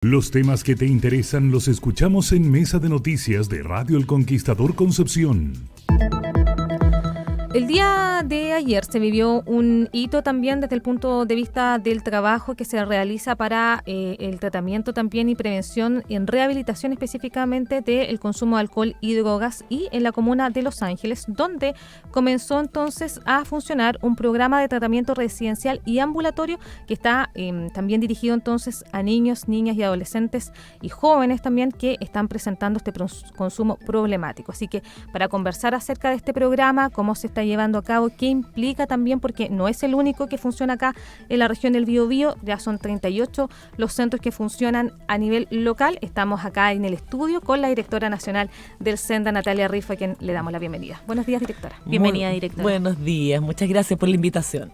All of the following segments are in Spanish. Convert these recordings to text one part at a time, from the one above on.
Los temas que te interesan los escuchamos en Mesa de Noticias de Radio El Conquistador Concepción. El día de ayer se vivió un hito también desde el punto de vista del trabajo que se realiza para el tratamiento también y prevención en rehabilitación específicamente del consumo de alcohol y drogas y en la comuna de Los Ángeles, donde comenzó entonces a funcionar un programa de tratamiento residencial y ambulatorio que está también dirigido entonces a niños, niñas y adolescentes y jóvenes también que están presentando este consumo problemático. Así que para conversar acerca de este programa, cómo se está llevando a cabo, qué implica también, porque no es el único que funciona acá en la región del Biobío, ya son 38 los centros que funcionan a nivel local. Estamos acá en el estudio con la directora nacional del SENDA, Natalia Rifa, a quien le damos la bienvenida. Buenos días, directora. Bienvenida, directora. Buenos días, muchas gracias por la invitación.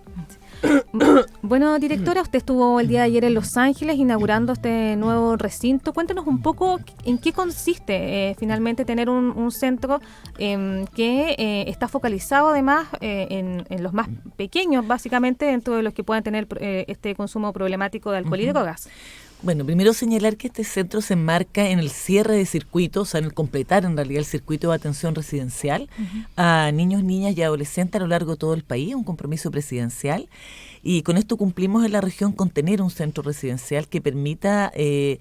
Bueno, directora, usted estuvo el día de ayer en Los Ángeles inaugurando este nuevo recinto. Cuéntenos un poco en qué consiste finalmente tener un centro que está focalizado además en los más pequeños, básicamente dentro de los que puedan tener este consumo problemático de alcohol y drogas. Bueno, primero señalar que este centro se enmarca en el cierre de circuitos, o sea, en el completar en realidad el circuito de atención residencial a niños, niñas y adolescentes a lo largo de todo el país, un compromiso presidencial. Y con esto cumplimos en la región con tener un centro residencial que permita que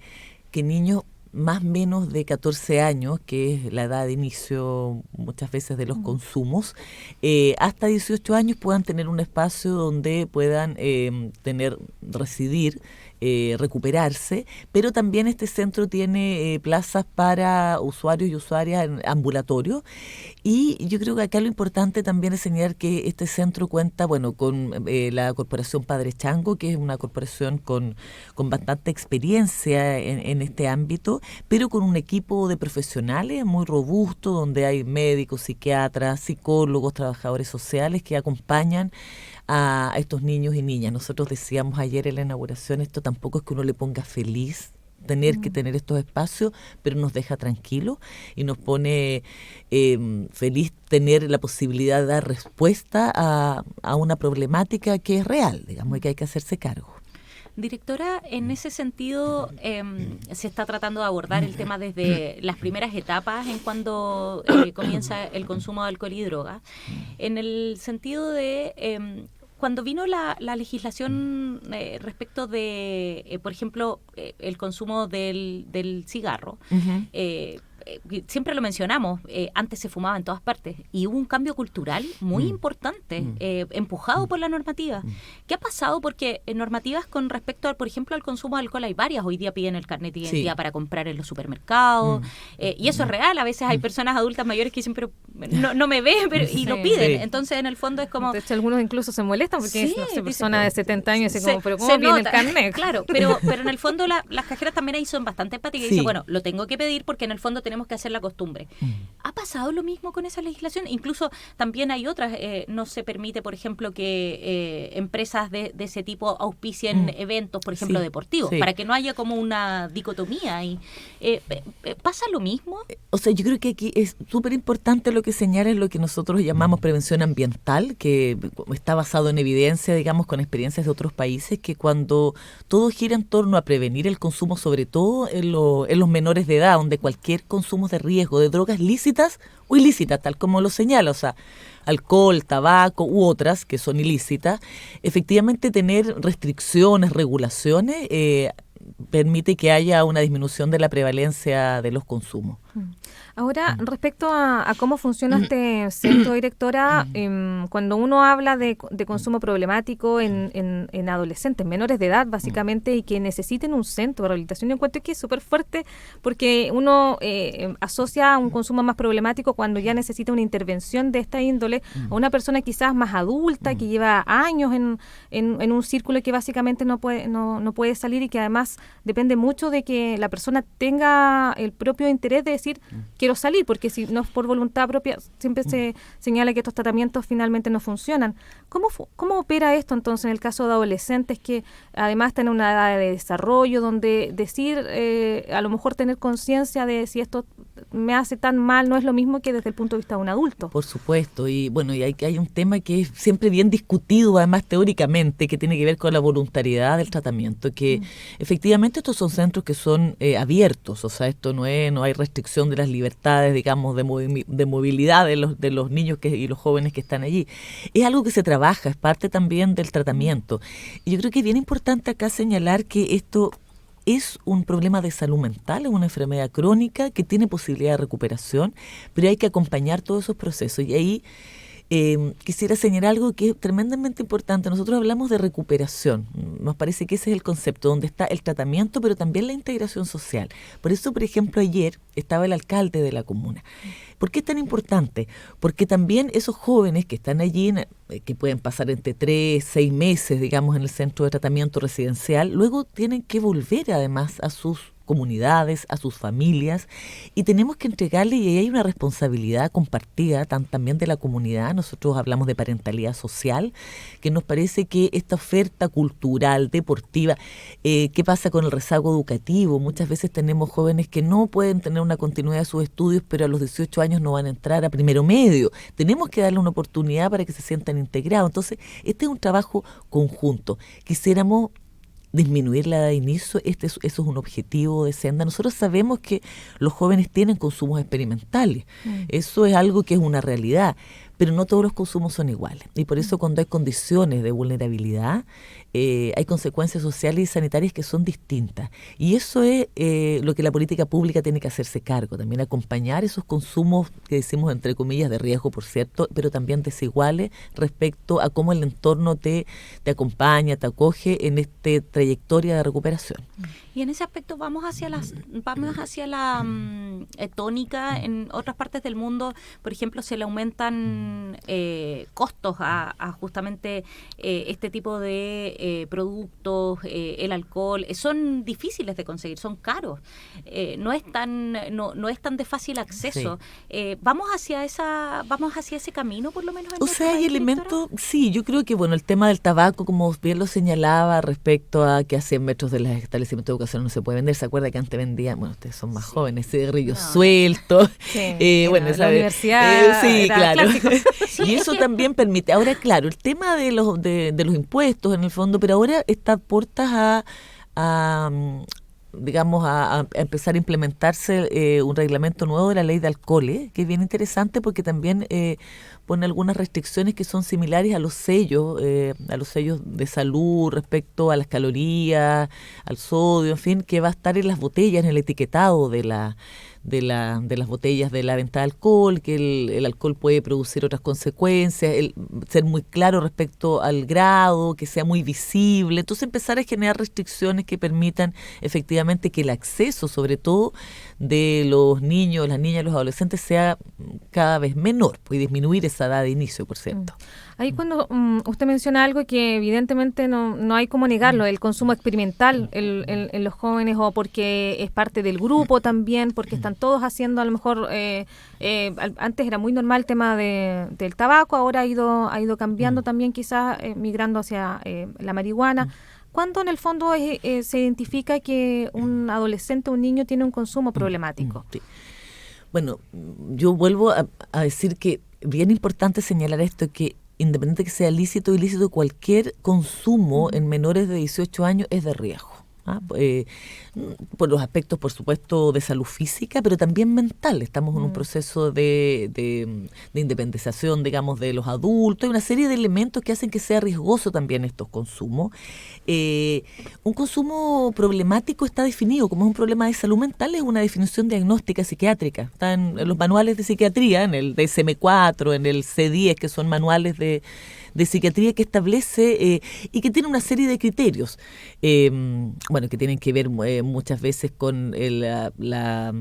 niños más o menos de 14 años, que es la edad de inicio muchas veces de los consumos, hasta 18 años puedan tener un espacio donde puedan residir, recuperarse, pero también este centro tiene plazas para usuarios y usuarias en ambulatorio. Y yo creo que acá lo importante también es señalar que este centro cuenta con la Corporación Padre Chango, que es una corporación con bastante experiencia en este ámbito, pero con un equipo de profesionales muy robusto, donde hay médicos, psiquiatras, psicólogos, trabajadores sociales que acompañan a estos niños y niñas. Nosotros decíamos ayer en la inauguración, esto tampoco es que uno le ponga feliz tener que tener estos espacios, pero nos deja tranquilos y nos pone feliz tener la posibilidad de dar respuesta a una problemática que es real, digamos, y que hay que hacerse cargo. Directora, en ese sentido se está tratando de abordar el tema desde las primeras etapas en cuando comienza el consumo de alcohol y droga, en el sentido de cuando vino la legislación respecto de, por ejemplo, el consumo del cigarro. Siempre lo mencionamos, antes se fumaba en todas partes y hubo un cambio cultural muy importante, empujado por la normativa. ¿Qué ha pasado? Porque normativas con respecto, por ejemplo, al consumo de alcohol hay varias. Hoy día piden el carnet de identidad para comprar en los supermercados, y eso es real. A veces hay personas adultas mayores que dicen, pero no me ven, y lo piden. Entonces, en el fondo es como... De hecho, algunos incluso se molestan porque es una persona de 70 años y como, pero ¿cómo se viene nota, el carnet? Claro, pero en el fondo las cajeras también ahí son bastante empáticas y dicen, bueno, lo tengo que pedir porque en el fondo tenemos que hacer la costumbre. ¿Ha pasado lo mismo con esa legislación? Incluso también hay otras, no se permite, por ejemplo, que empresas de ese tipo auspicien eventos, por ejemplo, deportivos, para que no haya como una dicotomía. ¿Pasa lo mismo? O sea, yo creo que aquí es súper importante lo que señala es lo que nosotros llamamos prevención ambiental, que está basado en evidencia, digamos, con experiencias de otros países, que cuando todo gira en torno a prevenir el consumo, sobre todo en los menores de edad, donde cualquier consumo de riesgo de drogas lícitas o ilícitas, tal como lo señala, o sea, alcohol, tabaco u otras que son ilícitas, efectivamente tener restricciones, regulaciones, permite que haya una disminución de la prevalencia de los consumos. Ahora, respecto a cómo funciona este centro, directora, cuando uno habla de consumo problemático en adolescentes, menores de edad, básicamente, y que necesiten un centro de rehabilitación, yo encuentro que es súper fuerte porque uno asocia un consumo más problemático cuando ya necesita una intervención de esta índole a una persona quizás más adulta, que lleva años en un círculo que básicamente no puede salir y que además depende mucho de que la persona tenga el propio interés de decir, quiero salir, porque si no es por voluntad propia, siempre se señala que estos tratamientos finalmente no funcionan. ¿Cómo opera esto entonces en el caso de adolescentes que además están en una edad de desarrollo, donde decir, a lo mejor tener conciencia de si esto me hace tan mal, no es lo mismo que desde el punto de vista de un adulto. Por supuesto, y bueno, y hay un tema que es siempre bien discutido, además teóricamente, que tiene que ver con la voluntariedad del tratamiento, que efectivamente estos son centros que son abiertos, o sea, esto no hay restricción de las libertades, digamos, de movilidad de los niños y los jóvenes que están allí. Es algo que se trabaja, es parte también del tratamiento. Y yo creo que es bien importante acá señalar que esto es un problema de salud mental, es una enfermedad crónica que tiene posibilidad de recuperación, pero hay que acompañar todos esos procesos. Y ahí quisiera señalar algo que es tremendamente importante. Nosotros hablamos de recuperación, nos parece que ese es el concepto, donde está el tratamiento, pero también la integración social. Por eso, por ejemplo, ayer estaba el alcalde de la comuna. ¿Por qué es tan importante? Porque también esos jóvenes que están allí, que pueden pasar entre 3, 6 meses, digamos, en el centro de tratamiento residencial, luego tienen que volver además a sus comunidades, a sus familias, y tenemos que entregarle, y ahí hay una responsabilidad compartida también de la comunidad. Nosotros hablamos de parentalidad social, que nos parece que esta oferta cultural, deportiva, ¿qué pasa con el rezago educativo? Muchas veces tenemos jóvenes que no pueden tener una continuidad de sus estudios, pero a los 18 años no van a entrar a primero medio. Tenemos que darle una oportunidad para que se sientan integrados. Entonces, este es un trabajo conjunto. Quisiéramos disminuir la edad de inicio, eso es un objetivo de Senda. Nosotros sabemos que los jóvenes tienen consumos experimentales, eso es algo que es una realidad, pero no todos los consumos son iguales, y por eso cuando hay condiciones de vulnerabilidad, hay consecuencias sociales y sanitarias que son distintas, y eso es lo que la política pública tiene que hacerse cargo, también acompañar esos consumos que decimos entre comillas de riesgo, por cierto, pero también desiguales respecto a cómo el entorno te acompaña, te acoge en esta trayectoria de recuperación. Y en ese aspecto vamos hacia la tónica en otras partes del mundo. Por ejemplo, se le aumentan costos a justamente este tipo de productos, el alcohol. Son difíciles de conseguir, son caros. No es tan de fácil acceso. Sí. Vamos hacia ese camino, por lo menos. O sea, hay elementos, sí, yo creo que bueno, el tema del tabaco, como bien lo señalaba, respecto a que a 100 metros de los establecimientos de educación no se puede vender. ¿Se acuerda que antes vendían, bueno, ustedes son más jóvenes, cigarrillos sueltos? Sí, bueno, la universidad sí, claro. Sí. Y eso también permite. Ahora, claro, el tema de los impuestos en el fondo, pero ahora está a puertas a empezar a implementarse un reglamento nuevo de la ley de alcoholes, que es bien interesante porque también pone algunas restricciones que son similares a los sellos de salud respecto a las calorías, al sodio, en fin, que va a estar en las botellas, en el etiquetado de las botellas de la venta de alcohol, que el alcohol puede producir otras consecuencias, ser muy claro respecto al grado, que sea muy visible. Entonces empezar a generar restricciones que permitan efectivamente que el acceso, sobre todo de los niños, las niñas y los adolescentes, sea cada vez menor, y disminuir esa edad de inicio, por cierto. Ahí cuando usted menciona algo que evidentemente no hay cómo negarlo, el consumo experimental en los jóvenes, o porque es parte del grupo también, porque están todos haciendo, a lo mejor antes era muy normal el tema del tabaco, ahora ha ido cambiando también, quizás migrando hacia la marihuana. ¿Cuándo en el fondo se identifica que un adolescente o un niño tiene un consumo problemático? Sí. Bueno, yo vuelvo a decir que bien importante señalar esto, que independiente que sea lícito o ilícito, cualquier consumo en menores de 18 años es de riesgo. Por los aspectos, por supuesto, de salud física, pero también mental. Estamos en un proceso de independización, digamos, de los adultos. Hay una serie de elementos que hacen que sea riesgoso también estos consumos. Un consumo problemático está definido como un problema de salud mental, es una definición diagnóstica psiquiátrica. Está en los manuales de psiquiatría, en el DSM-4, en el C10, que son manuales de psiquiatría, que establece y que tiene una serie de criterios, que tienen que ver muchas veces con la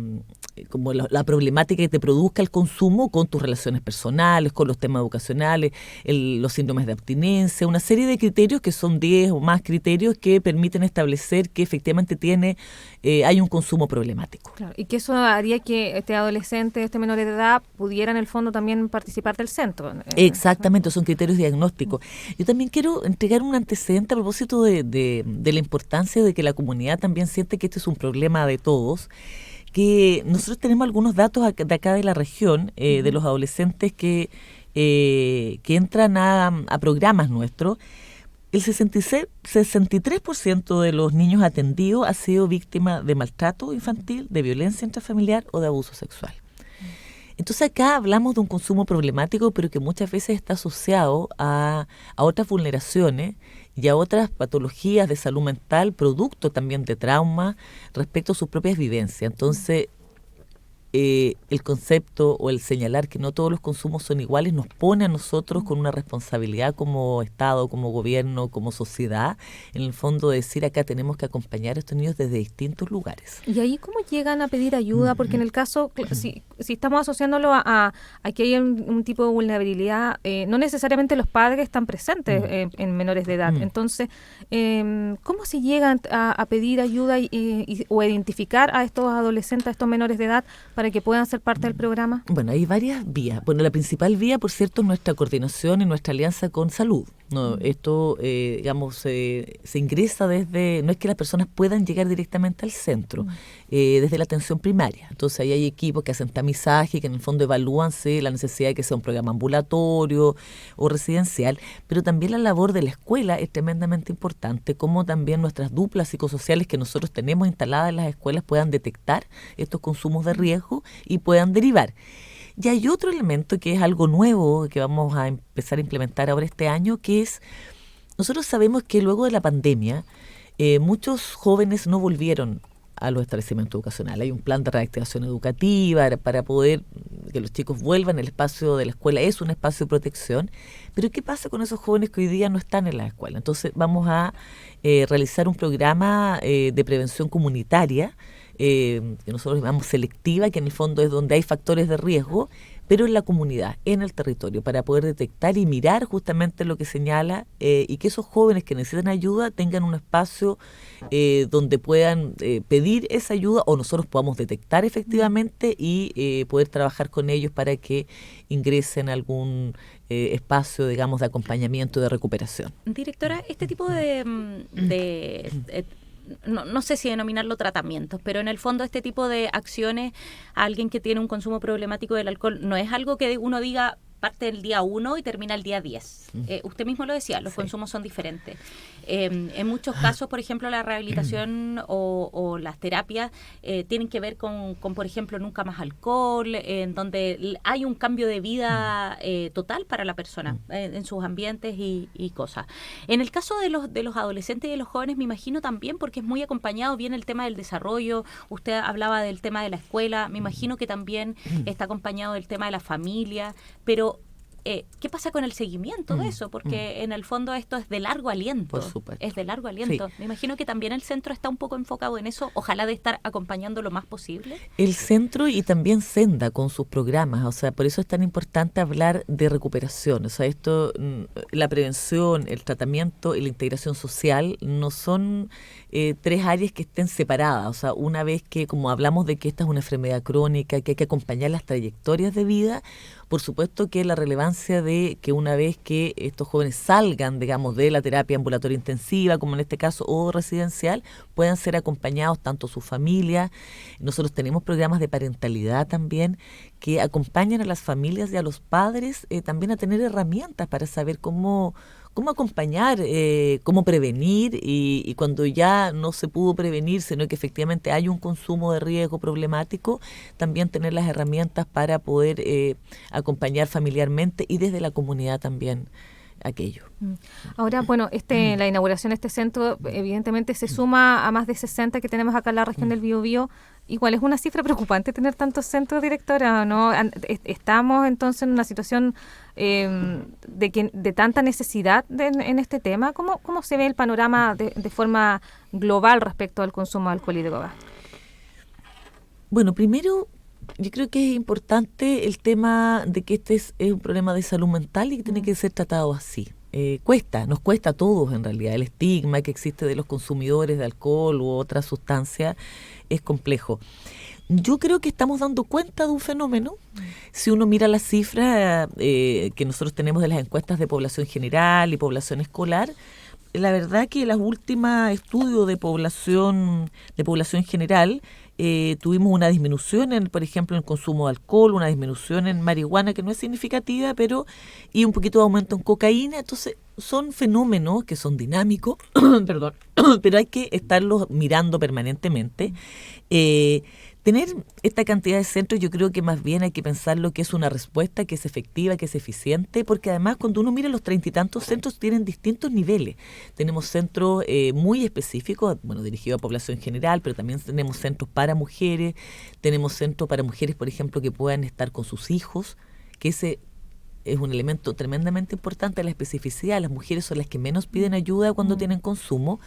problemática que te produzca el consumo con tus relaciones personales, con los temas educacionales, los síndromes de abstinencia, una serie de criterios que son 10 o más criterios que permiten establecer que efectivamente hay un consumo problemático. Claro, y que eso haría que este adolescente, este menor de edad, pudiera en el fondo también participar del centro. Exactamente, son criterios diagnósticos. Yo también quiero entregar un antecedente a propósito de la importancia de que la comunidad también siente que este es un problema de todos, que nosotros tenemos algunos datos de acá de la región, de los adolescentes que entran a programas nuestros. El 63% de los niños atendidos ha sido víctima de maltrato infantil, de violencia intrafamiliar o de abuso sexual. Entonces acá hablamos de un consumo problemático, pero que muchas veces está asociado a otras vulneraciones y a otras patologías de salud mental, producto también de trauma respecto a sus propias vivencias. Entonces, el concepto o el señalar que no todos los consumos son iguales nos pone a nosotros con una responsabilidad como Estado, como gobierno, como sociedad, en el fondo de decir acá tenemos que acompañar a estos niños desde distintos lugares. ¿Y ahí cómo llegan a pedir ayuda? Porque en el caso, si estamos asociándolo a que hay un tipo de vulnerabilidad, no necesariamente los padres están presentes en menores de edad. Entonces, ¿cómo se llegan a pedir ayuda o identificar a estos adolescentes, a estos menores de edad, para que puedan ser parte del programa? Bueno, hay varias vías. Bueno, la principal vía, por cierto, es nuestra coordinación y nuestra alianza con salud. No, esto, digamos, se ingresa desde, no es que las personas puedan llegar directamente al centro, desde la atención primaria. Entonces ahí hay equipos que hacen tamizaje, que en el fondo evalúan la necesidad de que sea un programa ambulatorio o residencial, pero también la labor de la escuela es tremendamente importante, como también nuestras duplas psicosociales que nosotros tenemos instaladas en las escuelas puedan detectar estos consumos de riesgo y puedan derivar. Y hay otro elemento que es algo nuevo que vamos a empezar a implementar ahora este año, que es, nosotros sabemos que luego de la pandemia, muchos jóvenes no volvieron a los establecimientos educacionales. Hay un plan de reactivación educativa para poder que los chicos vuelvan. El espacio de la escuela es un espacio de protección, pero ¿qué pasa con esos jóvenes que hoy día no están en la escuela? Entonces vamos a realizar un programa de prevención comunitaria, que nosotros llamamos selectiva, que en el fondo es donde hay factores de riesgo, pero en la comunidad, en el territorio, para poder detectar y mirar justamente lo que señala y que esos jóvenes que necesitan ayuda tengan un espacio donde puedan pedir esa ayuda o nosotros podamos detectar efectivamente y poder trabajar con ellos para que ingresen a algún espacio, digamos, de acompañamiento y de recuperación. Directora, este tipo no sé si denominarlo tratamientos, pero en el fondo este tipo de acciones a alguien que tiene un consumo problemático del alcohol no es algo que uno diga parte del día 1 y termina el día 10. Usted mismo lo decía, los consumos son diferentes. En muchos casos, por ejemplo, la rehabilitación o las terapias tienen que ver con, por ejemplo, nunca más alcohol, en donde hay un cambio de vida total para la persona en sus ambientes y cosas. En el caso de los adolescentes y de los jóvenes, me imagino también, porque es muy acompañado, viene el tema del desarrollo, usted hablaba del tema de la escuela, me imagino que también está acompañado del tema de la familia, pero ¿qué pasa con el seguimiento de eso? Porque en el fondo esto es de largo aliento. Por supuesto. Es de largo aliento. Sí. Me imagino que también el centro está un poco enfocado en eso, ojalá de estar acompañando lo más posible. El centro y también Senda con sus programas, o sea, por eso es tan importante hablar de recuperación. O sea, esto, la prevención, el tratamiento y la integración social no son tres áreas que estén separadas. O sea, una vez que, como hablamos de que esta es una enfermedad crónica, que hay que acompañar las trayectorias de vida, por supuesto que la relevancia de que una vez que estos jóvenes salgan, digamos, de la terapia ambulatoria intensiva, como en este caso, o residencial, puedan ser acompañados tanto su familia. Nosotros tenemos programas de parentalidad también que acompañan a las familias y a los padres también a tener herramientas para saber cómo acompañar, cómo prevenir y cuando ya no se pudo prevenir, sino que efectivamente hay un consumo de riesgo problemático, también tener las herramientas para poder acompañar familiarmente y desde la comunidad también aquello. Ahora, bueno, la inauguración de este centro evidentemente se suma a más de 60 que tenemos acá en la región del Biobío. Igual es una cifra preocupante tener tantos centros, directora, ¿no? Estamos entonces en una situación de tanta necesidad en este tema. ¿Cómo se ve el panorama de forma global respecto al consumo de alcohol y drogas? Bueno, primero, yo creo que es importante el tema de que este es un problema de salud mental y que tiene que ser tratado así. Nos cuesta a todos en realidad. El estigma que existe de los consumidores de alcohol u otra sustancia es complejo. Yo creo que estamos dando cuenta de un fenómeno. Si uno mira las cifras que nosotros tenemos de las encuestas de población general y población escolar, la verdad que los últimos estudios de población general, tuvimos una disminución, por ejemplo, en el consumo de alcohol, una disminución en marihuana que no es significativa, y un poquito de aumento en cocaína. Entonces, son fenómenos que son dinámicos, perdón, pero hay que estarlos mirando permanentemente. Tener esta cantidad de centros, yo creo que más bien hay que pensarlo que es una respuesta que es efectiva, que es eficiente, porque además cuando uno mira los 30 y tantos centros tienen distintos niveles. Tenemos centros muy específicos, dirigidos a población general, pero también tenemos centros para mujeres, tenemos centros para mujeres, por ejemplo, que puedan estar con sus hijos, que ese es un elemento tremendamente importante, la especificidad. Las mujeres son las que menos piden ayuda cuando tienen consumo,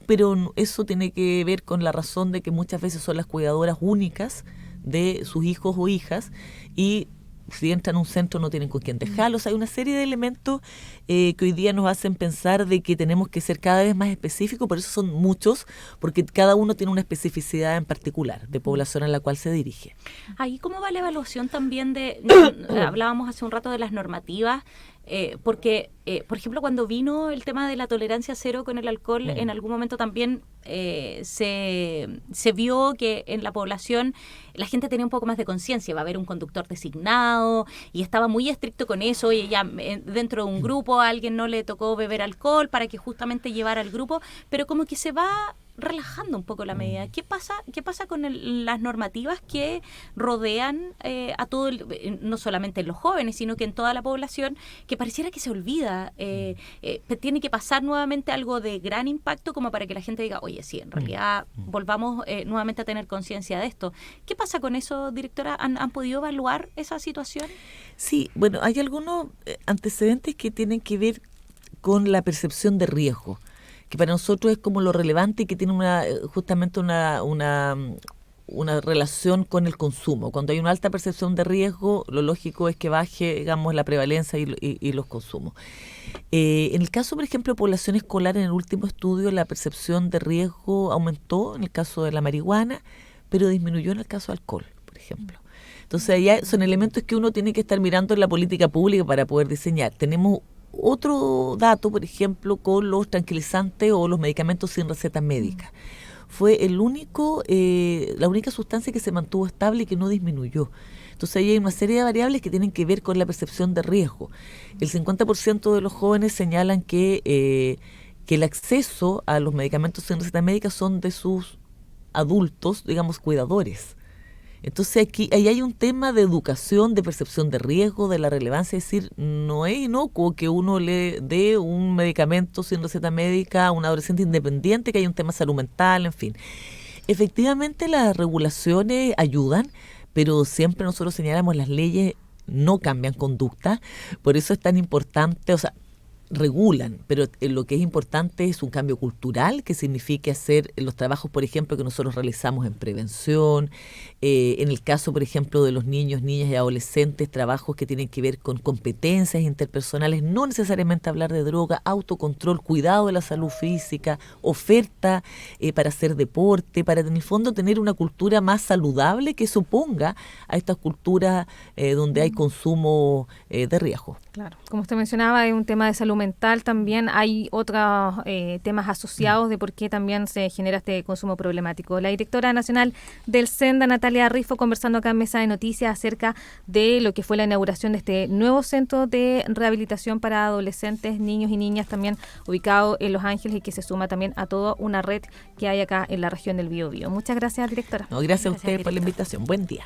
pero eso tiene que ver con la razón de que muchas veces son las cuidadoras únicas de sus hijos o hijas, y si entran a un centro no tienen con quién dejarlos. Hay una serie de elementos que hoy día nos hacen pensar de que tenemos que ser cada vez más específicos, por eso son muchos, porque cada uno tiene una especificidad en particular de población a la cual se dirige. Ahí, ¿cómo va la evaluación también hablábamos hace un rato de las normativas? Porque, por ejemplo, cuando vino el tema de la tolerancia cero con el alcohol, en algún momento también se vio que en la población la gente tenía un poco más de conciencia, va a haber un conductor designado, y estaba muy estricto con eso, y ya dentro de un grupo a alguien no le tocó beber alcohol para que justamente llevara al grupo, pero como que se va relajando un poco la medida. ¿Qué pasa con las normativas que rodean a todo, no solamente en los jóvenes, sino que en toda la población, que pareciera que se olvida? Tiene que pasar nuevamente algo de gran impacto como para que la gente diga, oye, sí, en realidad volvamos nuevamente a tener conciencia de esto. ¿Qué pasa con eso, directora? ¿Han podido evaluar esa situación? Sí, hay algunos antecedentes que tienen que ver con la percepción de riesgo, que para nosotros es como lo relevante y que tiene justamente una relación con el consumo. Cuando hay una alta percepción de riesgo, lo lógico es que baje, digamos, la prevalencia y los consumos. En el caso, por ejemplo, de población escolar, en el último estudio la percepción de riesgo aumentó en el caso de la marihuana, pero disminuyó en el caso del alcohol, por ejemplo. Entonces, allá son elementos que uno tiene que estar mirando en la política pública para poder diseñar. Tenemos otro dato, por ejemplo, con los tranquilizantes o los medicamentos sin receta médica. Fue la única sustancia que se mantuvo estable y que no disminuyó. Entonces ahí hay una serie de variables que tienen que ver con la percepción de riesgo. El 50% de los jóvenes señalan que el acceso a los medicamentos sin receta médica son de sus adultos, digamos, cuidadores. Entonces ahí hay un tema de educación, de percepción de riesgo, de la relevancia, es decir, no es inocuo que uno le dé un medicamento sin receta médica a un adolescente independiente, que hay un tema de salud mental, en fin. Efectivamente las regulaciones ayudan, pero siempre nosotros señalamos las leyes no cambian conducta, por eso es tan importante, regulan, pero lo que es importante es un cambio cultural que signifique hacer los trabajos, por ejemplo, que nosotros realizamos en prevención, en el caso, por ejemplo, de los niños, niñas y adolescentes, trabajos que tienen que ver con competencias interpersonales, no necesariamente hablar de droga, autocontrol, cuidado de la salud física, oferta para hacer deporte, para en el fondo tener una cultura más saludable que se oponga a estas culturas donde hay consumo de riesgo. Claro, como usted mencionaba, hay un tema de salud mental también, hay otros temas asociados de por qué también se genera este consumo problemático. La directora nacional del SENDA, Natalia Rifo, conversando acá en Mesa de Noticias acerca de lo que fue la inauguración de este nuevo centro de rehabilitación para adolescentes, niños y niñas, también ubicado en Los Ángeles y que se suma también a toda una red que hay acá en la región del Biobío. Muchas gracias, directora. No, gracias a ustedes por la invitación. Buen día.